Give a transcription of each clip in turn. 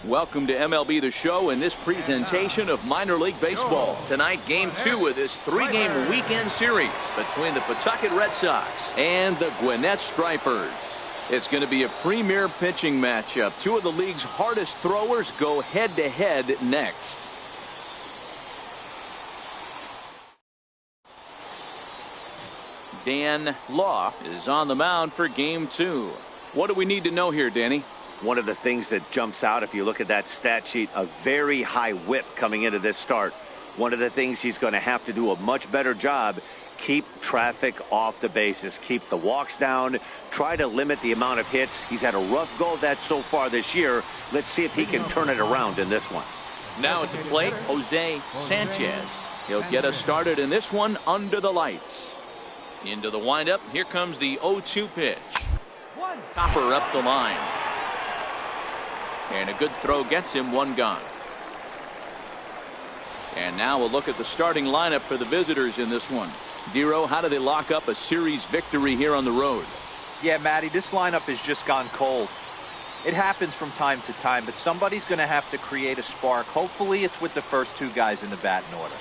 Welcome to MLB The Show and this presentation of minor league baseball. Tonight, game 2 of this 3-game weekend series between the Pawtucket Red Sox and the Gwinnett Stripers. It's going to be a premier pitching matchup. Two of the league's hardest throwers go head-to-head next. Dan Law is on the mound for game 2. What do we need to know here, Danny? One of the things that jumps out, if you look at that stat sheet, a very high whip coming into this start. One of the things he's going to have to do a much better job, keep traffic off the bases, keep the walks down, try to limit the amount of hits. He's had a rough go of that so far this year. Let's see if he can turn it around in this one. Now at the plate, Jose Sanchez. He'll get us started in this one under the lights. Into the windup. Here comes the 0-2 pitch. Copper up the line. And a good throw gets him one gone. And now we'll look at the starting lineup for the visitors in this one. Dero, how do they lock up a series victory here on the road? Yeah, Matty, this lineup has just gone cold. It happens from time to time, but somebody's going to have to create a spark. Hopefully it's with the first two guys in the batting order.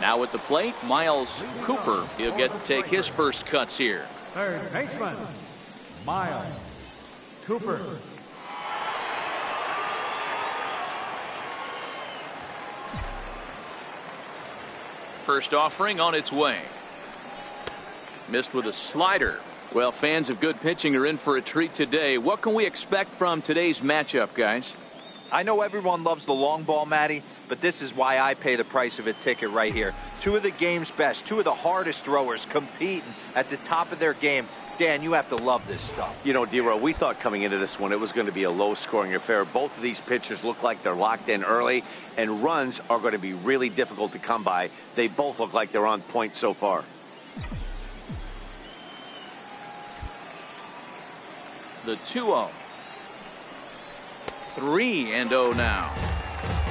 Now at the plate, Miles Cooper. He'll get to take his first cuts here. Third baseman, Miles Cooper. First offering on its way. Missed with a slider. Well, fans of good pitching are in for a treat today. What can we expect from today's matchup, guys? I know everyone loves the long ball, Matty, but this is why I pay the price of a ticket right here. Two of the game's best, two of the hardest throwers competing at the top of their game. Dan, you have to love this stuff. You know, Dero, we thought coming into this one it was going to be a low-scoring affair. Both of these pitchers look like they're locked in early, and runs are going to be really difficult to come by. They both look like they're on point so far. The 2-0. 3-0 now.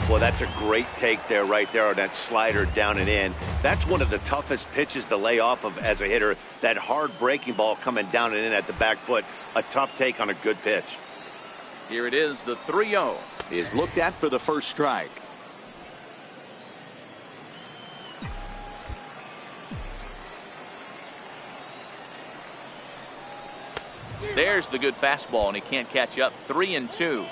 Well, that's a great take there, right there on that slider down and in. That's one of the toughest pitches to lay off of as a hitter. That hard breaking ball coming down and in at the back foot. A tough take on a good pitch. Here it is. The 3-0 is looked at for the first strike. There's the good fastball, and he can't catch up. 3-2.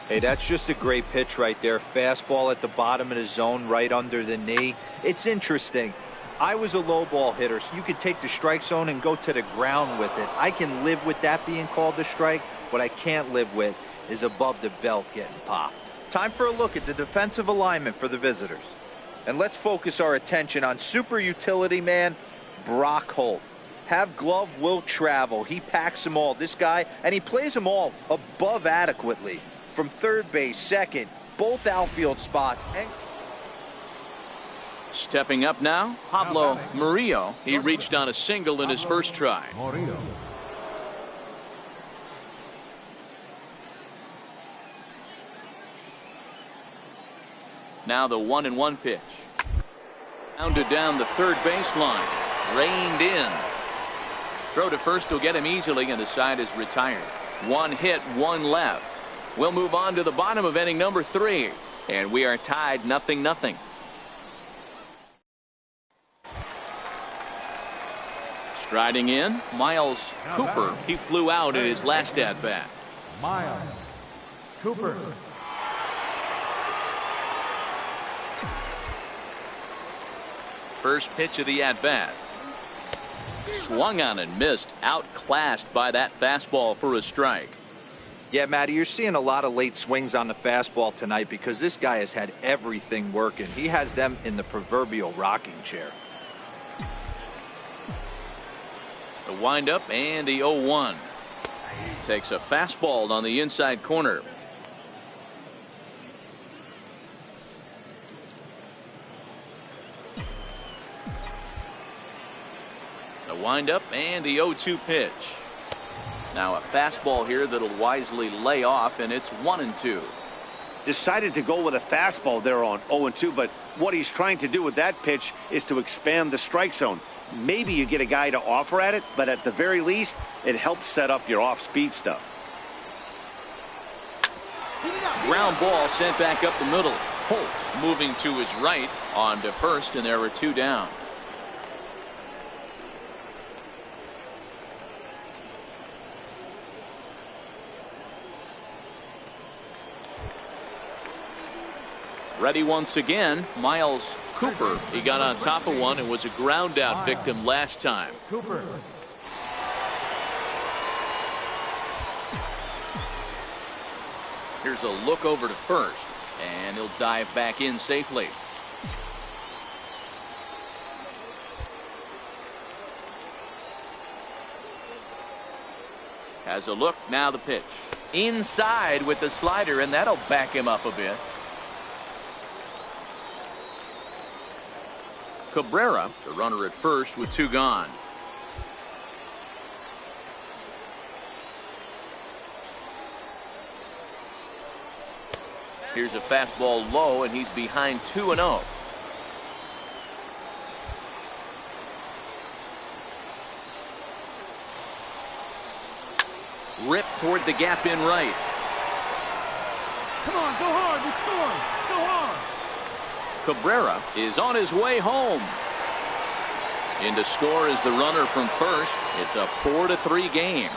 Hey, that's just a great pitch right there. Fastball at the bottom of the zone, right under the knee. It's interesting. I was a low ball hitter, so you could take the strike zone and go to the ground with it. I can live with that being called a strike. What I can't live with is above the belt getting popped. Time for a look at the defensive alignment for the visitors. And let's focus our attention on super utility man Brock Holt. Have glove will travel. He packs them all. This guy, and he plays them all above adequately. From third base, second, both outfield spots. Stepping up now, Pablo Murillo. He reached on a single in his first try. Now the 1-1 pitch. Pounded down the third baseline. Reined in. Throw to first will get him easily, and the side is retired. One hit, one left. We'll move on to the bottom of inning number 3, and we are tied 0-0. Striding in, Miles Cooper. He flew out in his last at-bat. Miles Cooper. First pitch of the at-bat. Swung on and missed. Outclassed by that fastball for a strike. Yeah, Matty, you're seeing a lot of late swings on the fastball tonight because this guy has had everything working. He has them in the proverbial rocking chair. The windup and the 0-1. Takes a fastball on the inside corner. The windup and the 0-2 pitch. Now a fastball here that'll wisely lay off, and it's 1-2. Decided to go with a fastball there on 0-2, but what he's trying to do with that pitch is to expand the strike zone. maybe you get a guy to offer at it, but at the very least, it helps set up your off-speed stuff. Ground ball sent back up the middle. Holt moving to his right on to first, and there are 2 down. Ready once again, Miles Cooper. He got on top of one and was a ground out victim last time. Cooper. Here's a look over to first, and he'll dive back in safely. Has a look, now the pitch. Inside with the slider, and that'll back him up a bit. Cabrera, the runner at first with 2 gone. Here's a fastball low, and he's behind 2-0. Rip toward the gap in right. Come on, go hard, we're scoring. Go on. Cabrera is on his way home. In to score is the runner from first. It's a 4-3 game.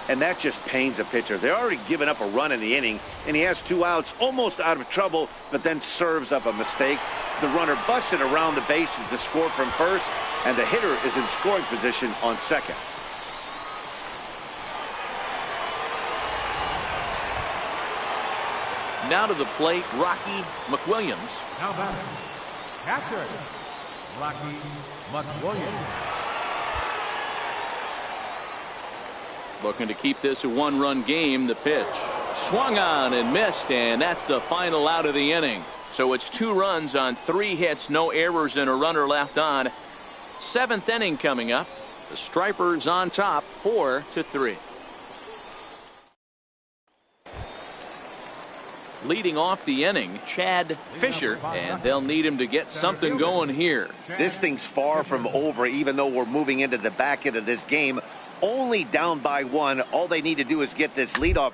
And that just pains a pitcher. They're already given up a run in the inning, and he has 2 outs, almost out of trouble, but then serves up a mistake. The runner busts it around the bases to score from first, and the hitter is in scoring position on second. Now to the plate, Rocky McWilliams. Now batting, catcher, Rocky McWilliams. Looking to keep this a 1-run game. The pitch swung on and missed, and that's the final out of the inning. So it's 2 runs on 3 hits, no errors, and a runner left on. 7th inning coming up. The Stripers on top, 4-3. Leading off the inning, Chad Fisher, and they'll need him to get something going here. This thing's far from over, even though we're moving into the back end of this game. Only down by 1. All they need to do is get this leadoff.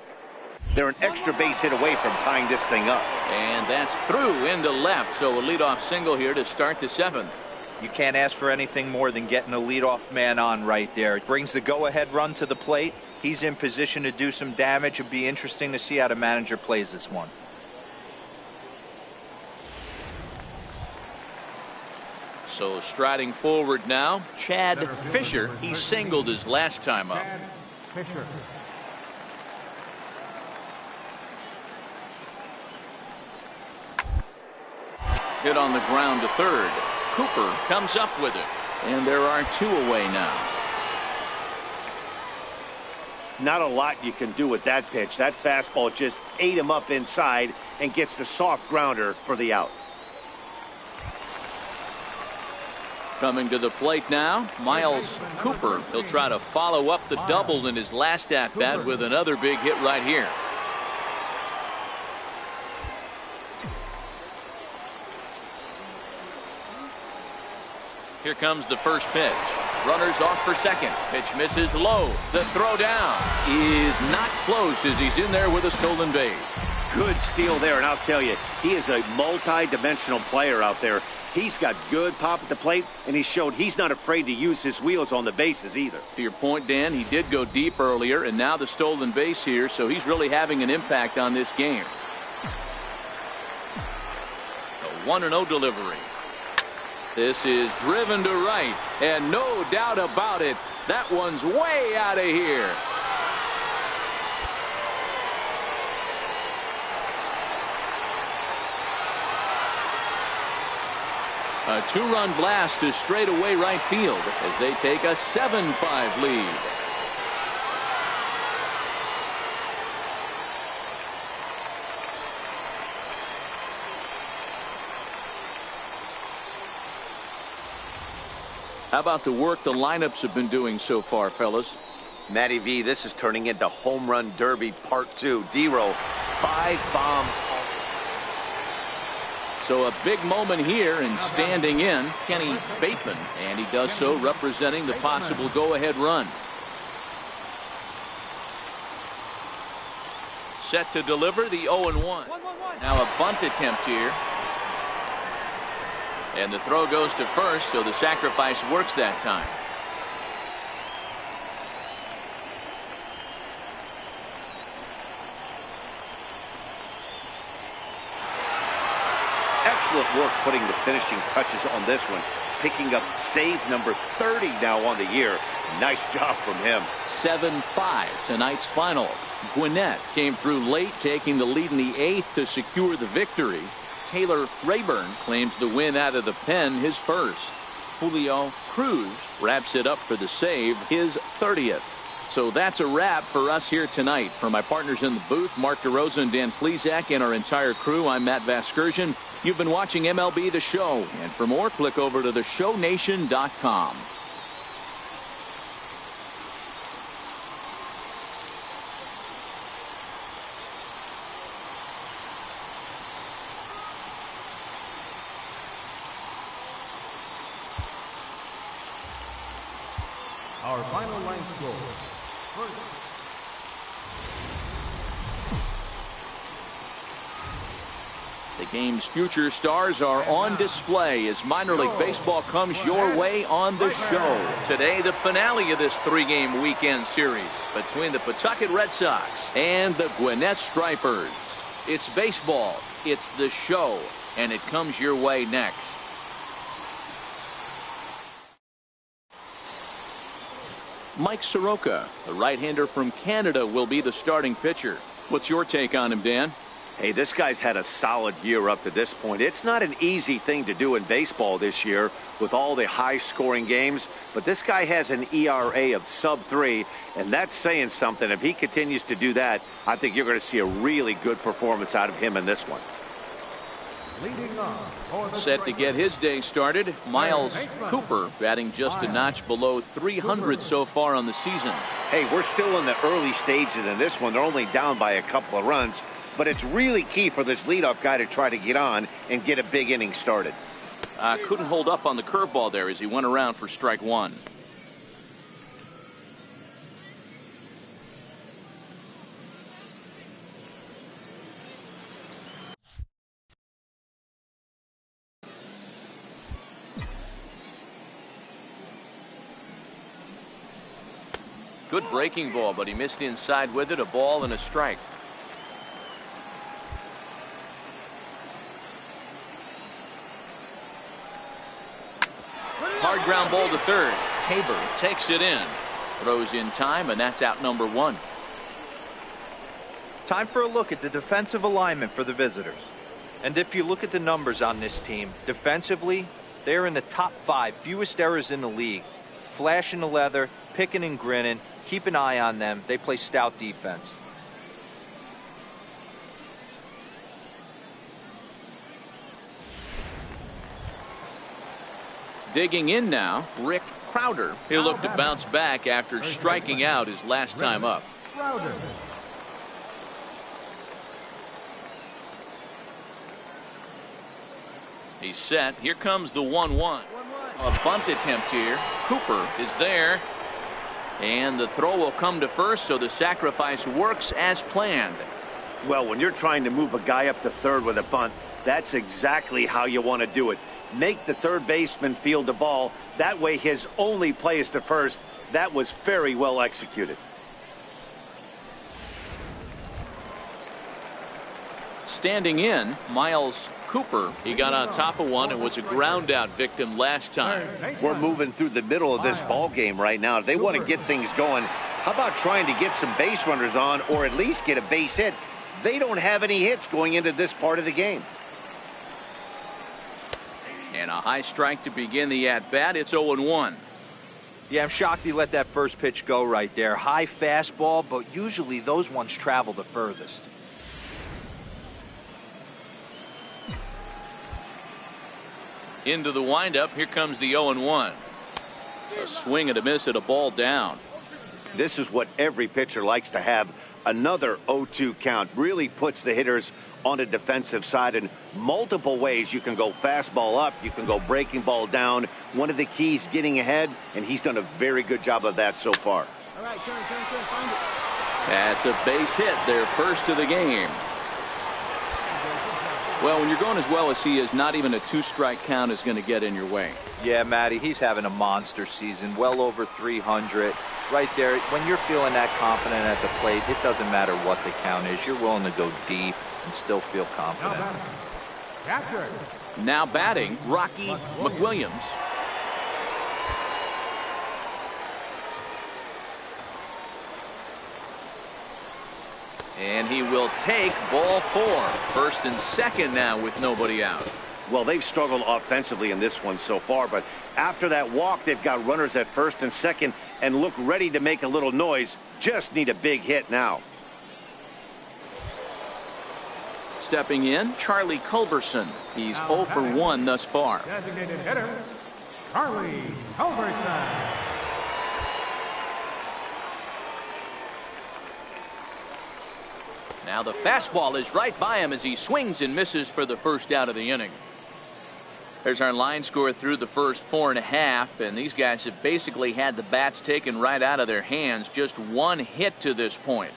They're an extra base hit away from tying this thing up. And that's through into left, so a leadoff single here to start the 7th. You can't ask for anything more than getting a leadoff man on right there. It brings the go-ahead run to the plate. He's in position to do some damage. It'd be interesting to see how the manager plays this one. So striding forward now, Chad Fisher. He singled his last time up. Chad Fisher. Hit on the ground to third. Cooper comes up with it, and there are 2 away now. Not a lot you can do with that pitch. That fastball just ate him up inside and gets the soft grounder for the out. Coming to the plate now, Miles Cooper. He'll try to follow up the double in his last at-bat with another big hit right here. Here comes the first pitch. Runners off for second. Pitch misses low. The throw down is not close as he's in there with a stolen base. Good steal there, and I'll tell you, he is a multi-dimensional player out there. He's got good pop at the plate, and he showed he's not afraid to use his wheels on the bases either. To your point, Dan, he did go deep earlier, and now the stolen base here, so he's really having an impact on this game. A 1-0 delivery. This is driven to right, and no doubt about it, that one's way out of here. A 2-run blast to straightaway right field as they take a 7-5 lead. How about the work the lineups have been doing so far, fellas? Matty V, this is turning into Home Run Derby Part 2. D-Row, 5 bombs. So a big moment here, and standing in, Kenny Bateman, and he does so representing the possible go-ahead run. Set to deliver the 0-1. Now a bunt attempt here. And the throw goes to first, so the sacrifice works that time. Excellent work putting the finishing touches on this one. Picking up save number 30 now on the year. Nice job from him. 7-5 tonight's final. Gwinnett came through late, taking the lead in the 8th to secure the victory. Taylor Rayburn claims the win out of the pen, his first. Julio Cruz wraps it up for the save, his 30th. So that's a wrap for us here tonight. For my partners in the booth, Mark DeRosa and Dan Plesac, and our entire crew, I'm Matt Vasgersian. You've been watching MLB The Show. And for more, click over to theshownation.com. Our final line score. First. The game's future stars are on display as minor league baseball comes your way on the show. Today, the finale of this 3-game weekend series between the Pawtucket Red Sox and the Gwinnett Stripers. It's baseball, it's the show, and it comes your way next. Mike Soroka, the right-hander from Canada, will be the starting pitcher. What's your take on him, Dan? Hey, this guy's had a solid year up to this point. It's not an easy thing to do in baseball this year with all the high-scoring games, but this guy has an ERA of sub-3, and that's saying something. If he continues to do that, I think you're going to see a really good performance out of him in this one. Set to get his day started, Miles Cooper, batting just a notch below 300 so far on the season. Hey, we're still in the early stages in this one. They're only down by a couple of runs, but it's really key for this leadoff guy to try to get on and get a big inning started. Couldn't hold up on the curveball there as he went around for strike one. Good breaking ball, but he missed inside with it. A ball and a strike. Hard ground ball to third. Tabor takes it in. Throws in time, and that's out number 1. Time for a look at the defensive alignment for the visitors. And if you look at the numbers on this team, defensively, they're in the top 5 fewest errors in the league. Flashing the leather, picking and grinning. Keep an eye on them. They play stout defense. Digging in now, Rick Crowder. He'll look to bounce back after striking out his last time up. He's set. Here comes the 1-1. A bunt attempt here. Cooper is there. And the throw will come to first, so the sacrifice works as planned. Well, when you're trying to move a guy up to third with a bunt, that's exactly how you want to do it. Make the third baseman field the ball. That way his only play is to first. That was very well executed. Standing in, Miles Cooper. He got on top of one and was a ground out victim last time. We're moving through the middle of this ball game right now. If they want to get things going, how about trying to get some base runners on or at least get a base hit? They don't have any hits going into this part of the game. And a high strike to begin the at-bat. It's 0-1. Yeah, I'm shocked he let that first pitch go right there. High fastball, but usually those ones travel the furthest. Into the windup. Here comes the 0-1. A swing and a miss at a ball down. This is what every pitcher likes to have. Another 0-2 count really puts the hitters on the defensive side. And multiple ways you can go fastball up, you can go breaking ball down. One of the keys, getting ahead, and he's done a very good job of that so far. All right, turn, find it. That's a base hit, their first of the game. Well, when you're going as well as he is, not even a 2-strike count is going to get in your way. Yeah, Matty, he's having a monster season, well over 300. Right there, when you're feeling that confident at the plate, it doesn't matter what the count is. You're willing to go deep and still feel confident. Now batting, Rocky McWilliams. And he will take ball 4. First and second now with nobody out. Well, they've struggled offensively in this one so far, but after that walk, they've got runners at first and second and look ready to make a little noise. Just need a big hit now. Stepping in, Charlie Culberson. He's 0 for 1 thus far. Designated hitter, Charlie Culberson. Now the fastball is right by him as he swings and misses for the first out of the inning. There's our line score through the first 4.5, and these guys have basically had the bats taken right out of their hands. Just one hit to this point.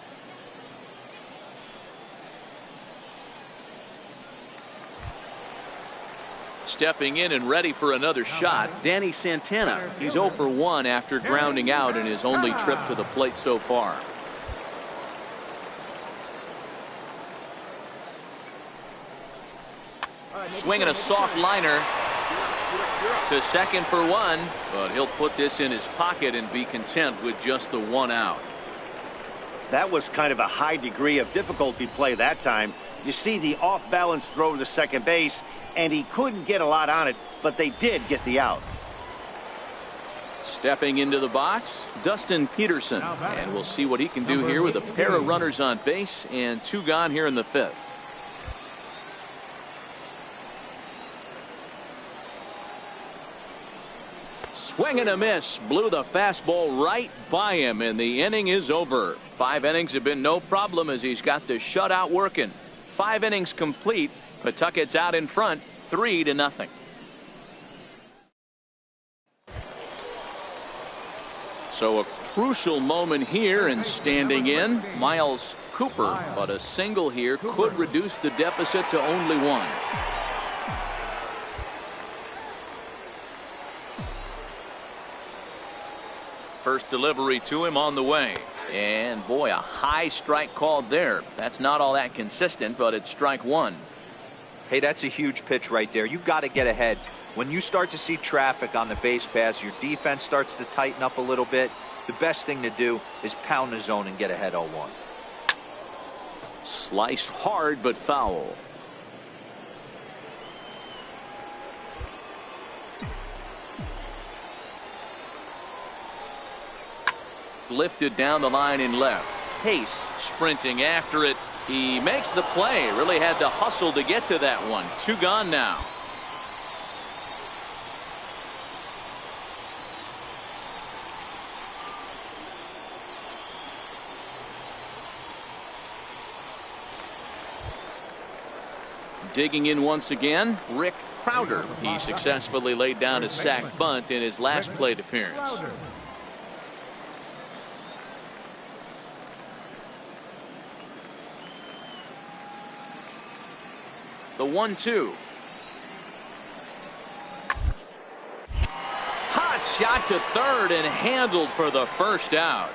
Stepping in and ready for another shot, Danny Santana. He's 0 for 1 after grounding out in his only trip to the plate so far. Swinging a soft liner to second for 1, but he'll put this in his pocket and be content with just the 1 out. That was kind of a high degree of difficulty play that time. You see the off-balance throw to second base, and he couldn't get a lot on it, but they did get the out. Stepping into the box, Dustin Peterson, and we'll see what he can do here with a pair of runners on base and 2 gone here in the 5th. Swing and a miss, blew the fastball right by him, and the inning is over. 5 innings have been no problem as he's got the shutout working. 5 innings complete. Pawtucket's out in front, 3-0. So a crucial moment here, and standing in, Miles Cooper, but a single here could reduce the deficit to only 1. First delivery to him on the way. And boy, a high strike called there. That's not all that consistent, but it's strike 1. Hey, that's a huge pitch right there. You've got to get ahead. When you start to see traffic on the base pass, your defense starts to tighten up a little bit. The best thing to do is pound the zone and get ahead 0-1. Sliced hard but foul. Lifted down the line in left. Pace sprinting after it. He makes the play. Really had to hustle to get to that one. 2 gone now. Digging in once again, Rick Crowder. He successfully laid down a sac bunt in his last plate appearance. The 1-2. Hot shot to third and handled for the first out.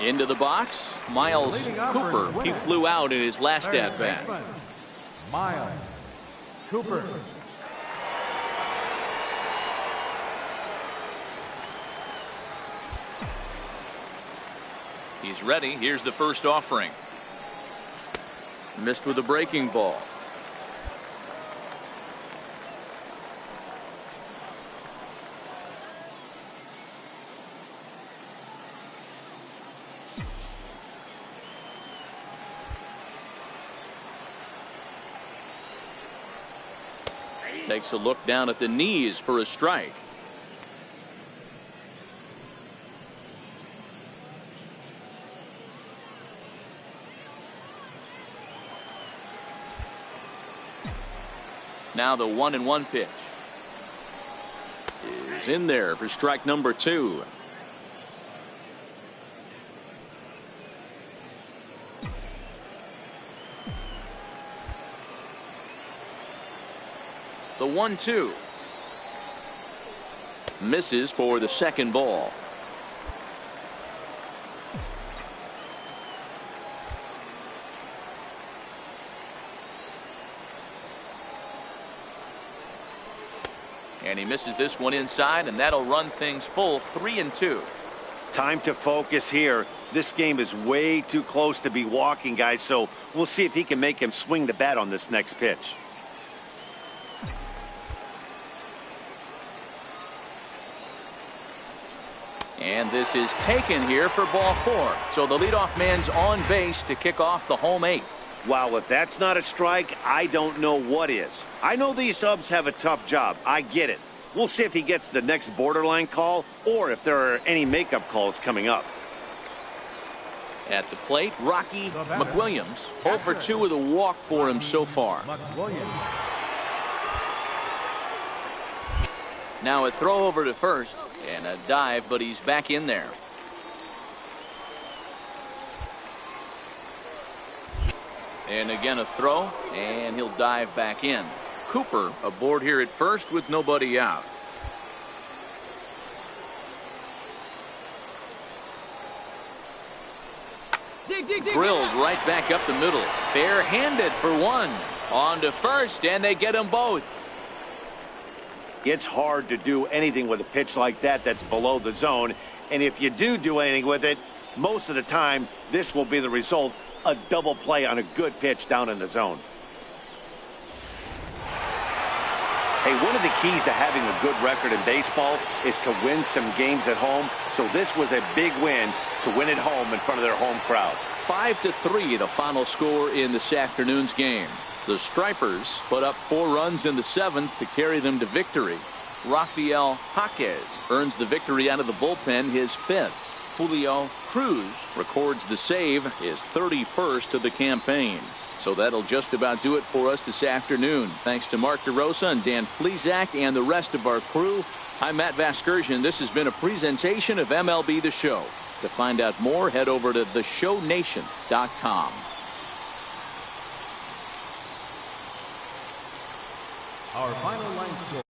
Into the box, Miles Cooper. He flew out in his last at-bat. Miles Cooper. He's ready. Here's the first offering. Missed with a breaking ball. Takes a look down at the knees for a strike. Now the 1-1 pitch is in there for strike number 2. The 1-2 misses for the second ball. And he misses this one inside, and that'll run things full 3-2. Time to focus here. This game is way too close to be walking, guys, so we'll see if he can make him swing the bat on this next pitch. And this is taken here for ball 4. So the leadoff man's on base to kick off the home 8th. Wow, if that's not a strike, I don't know what is. I know these subs have a tough job. I get it. We'll see if he gets the next borderline call or if there are any makeup calls coming up. At the plate, Rocky McWilliams. 0 for 2 with a walk for him so far. Now a throw over to first and a dive, but he's back in there. And again a throw, and he'll dive back in. Cooper aboard here at first with nobody out. Drilled right back up the middle. Bare-handed for one. On to first, and they get them both. It's hard to do anything with a pitch like that that's below the zone. And if you do anything with it, most of the time, this will be the result. A double play on a good pitch down in the zone. Hey, one of the keys to having a good record in baseball is to win some games at home. So this was a big win to win at home in front of their home crowd. 5-3 the final score in this afternoon's game. The Stripers put up 4 runs in the 7th to carry them to victory. Rafael Jaquez earns the victory out of the bullpen, his 5th. Julio Cruz records the save, his 31st of the campaign. So that'll just about do it for us this afternoon. Thanks to Mark DeRosa and Dan Plesac and the rest of our crew. I'm Matt Vasgersian. This has been a presentation of MLB The Show. To find out more, head over to theshownation.com. Our final line score.